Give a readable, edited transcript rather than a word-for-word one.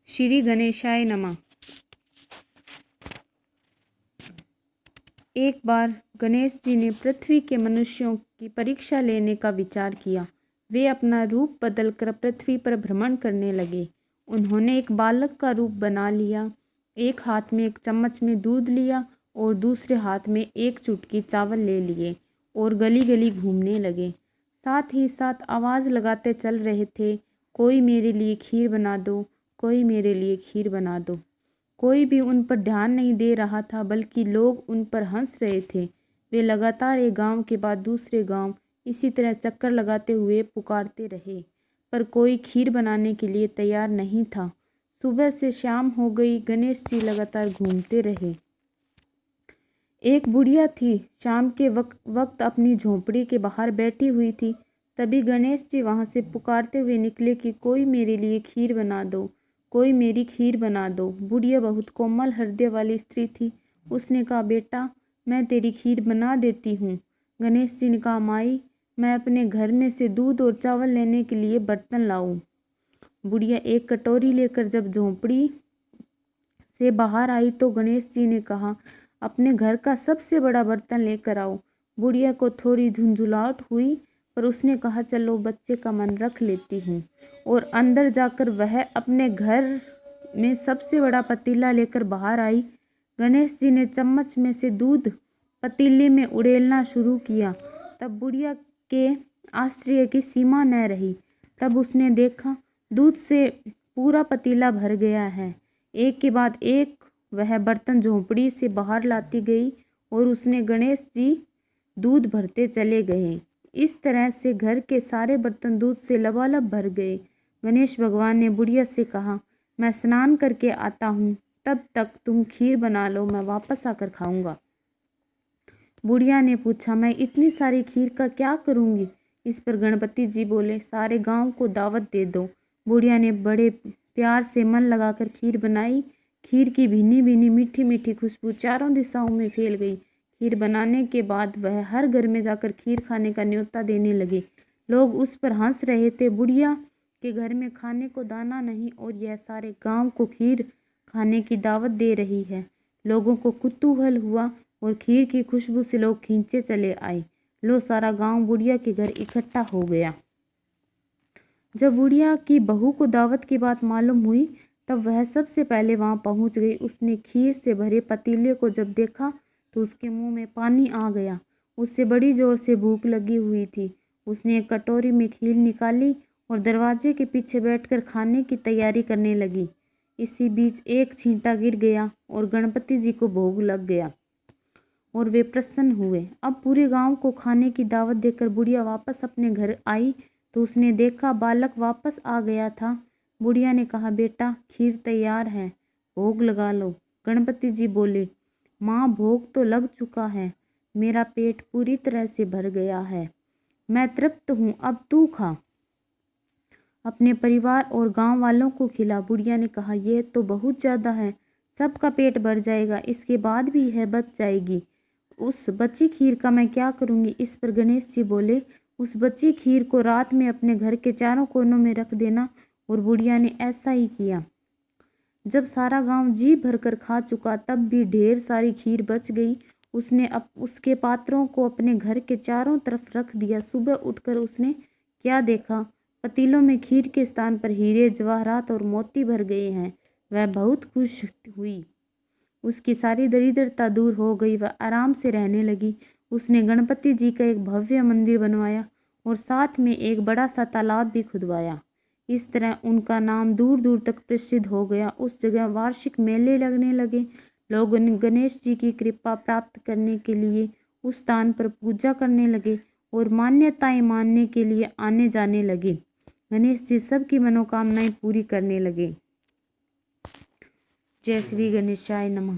श्री गणेशाय नमः। एक बार गणेश जी ने पृथ्वी के मनुष्यों की परीक्षा लेने का विचार किया। वे अपना रूप बदलकर पृथ्वी पर भ्रमण करने लगे। उन्होंने एक बालक का रूप बना लिया। एक हाथ में एक चम्मच में दूध लिया और दूसरे हाथ में एक चुटकी चावल ले लिए और गली गली घूमने लगे। साथ ही साथ आवाज़ लगाते चल रहे थे, कोई मेरे लिए खीर बना दो, कोई मेरे लिए खीर बना दो। कोई भी उन पर ध्यान नहीं दे रहा था, बल्कि लोग उन पर हंस रहे थे। वे लगातार एक गांव के बाद दूसरे गांव इसी तरह चक्कर लगाते हुए पुकारते रहे, पर कोई खीर बनाने के लिए तैयार नहीं था। सुबह से शाम हो गई, गणेश जी लगातार घूमते रहे। एक बुढ़िया थी, शाम के वक्त अपनी झोंपड़ी के बाहर बैठी हुई थी। तभी गणेश जी वहां से पुकारते हुए निकले कि कोई मेरे लिए खीर बना दो, कोई मेरी खीर बना दो। बुढ़िया बहुत कोमल हृदय वाली स्त्री थी। उसने कहा, बेटा मैं तेरी खीर बना देती हूँ। गणेश जी ने कहा, माई मैं अपने घर में से दूध और चावल लेने के लिए बर्तन लाऊं। बुढ़िया एक कटोरी लेकर जब झोंपड़ी से बाहर आई तो गणेश जी ने कहा, अपने घर का सबसे बड़ा बर्तन लेकर आओ। बुढ़िया को थोड़ी झुंझुलाहट हुई, पर उसने कहा, चलो बच्चे का मन रख लेती हूँ। और अंदर जाकर वह अपने घर में सबसे बड़ा पतीला लेकर बाहर आई। गणेश जी ने चम्मच में से दूध पतीले में उड़ेलना शुरू किया। तब बुढ़िया के आश्चर्य की सीमा न रही। तब उसने देखा, दूध से पूरा पतीला भर गया है। एक के बाद एक वह बर्तन झोंपड़ी से बाहर लाती गई और उसने गणेश जी दूध भरते चले गए। इस तरह से घर के सारे बर्तन दूध से लबालब भर गए। गणेश भगवान ने बुढ़िया से कहा, मैं स्नान करके आता हूँ, तब तक तुम खीर बना लो, मैं वापस आकर खाऊंगा। बुढ़िया ने पूछा, मैं इतनी सारी खीर का क्या करूँगी? इस पर गणपति जी बोले, सारे गांव को दावत दे दो। बुढ़िया ने बड़े प्यार से मन लगाकर खीर बनाई। खीर की भीनी भीनी मीठी मीठी खुशबू चारों दिशाओं में फैल गई। खीर बनाने के बाद वह हर घर में जाकर खीर खाने का न्योता देने लगे। लोग उस पर हंस रहे थे। बुढ़िया के घर में खाने को दाना नहीं और यह सारे गांव को खीर खाने की दावत दे रही है। लोगों को कुतूहल हुआ और खीर की खुशबू से लोग खींचे चले आए। लो सारा गांव बुढ़िया के घर इकट्ठा हो गया। जब बुढ़िया की बहू को दावत की बात मालूम हुई, तब वह सबसे पहले वहां पहुंच गई। उसने खीर से भरे पतीले को जब देखा तो उसके मुंह में पानी आ गया। उससे बड़ी जोर से भूख लगी हुई थी। उसने एक कटोरी में खीर निकाली और दरवाजे के पीछे बैठकर खाने की तैयारी करने लगी। इसी बीच एक छींटा गिर गया और गणपति जी को भोग लग गया और वे प्रसन्न हुए। अब पूरे गांव को खाने की दावत देकर बुढ़िया वापस अपने घर आई तो उसने देखा बालक वापस आ गया था। बुढ़िया ने कहा, बेटा खीर तैयार है, भोग लगा लो। गणपति जी बोले, माँ भोग तो लग चुका है, मेरा पेट पूरी तरह से भर गया है, मैं तृप्त हूँ, अब तू खा, अपने परिवार और गांव वालों को खिला। बुढ़िया ने कहा, यह तो बहुत ज़्यादा है, सबका पेट भर जाएगा, इसके बाद भी यह बच जाएगी। उस बची खीर का मैं क्या करूँगी? इस पर गणेश जी बोले, उस बची खीर को रात में अपने घर के चारों कोनों में रख देना। और बुढ़िया ने ऐसा ही किया। जब सारा गांव जी भरकर खा चुका, तब भी ढेर सारी खीर बच गई। उसने उसके पात्रों को अपने घर के चारों तरफ रख दिया। सुबह उठकर उसने क्या देखा? पतीलों में खीर के स्थान पर हीरे, जवाहरात और मोती भर गए हैं। वह बहुत खुश हुई। उसकी सारी दरिद्रता दूर हो गई। वह आराम से रहने लगी। उसने गणपति जी का एक भव्य मंदिर बनवाया और साथ में एक बड़ा सा तालाब भी खुदवाया। इस तरह उनका नाम दूर दूर तक प्रसिद्ध हो गया। उस जगह वार्षिक मेले लगने लगे। लोग गणेश जी की कृपा प्राप्त करने के लिए उस स्थान पर पूजा करने लगे और मान्यताएं मानने के लिए आने जाने लगे। गणेश जी सबकी मनोकामनाएं पूरी करने लगे। जय श्री गणेशाय नमः।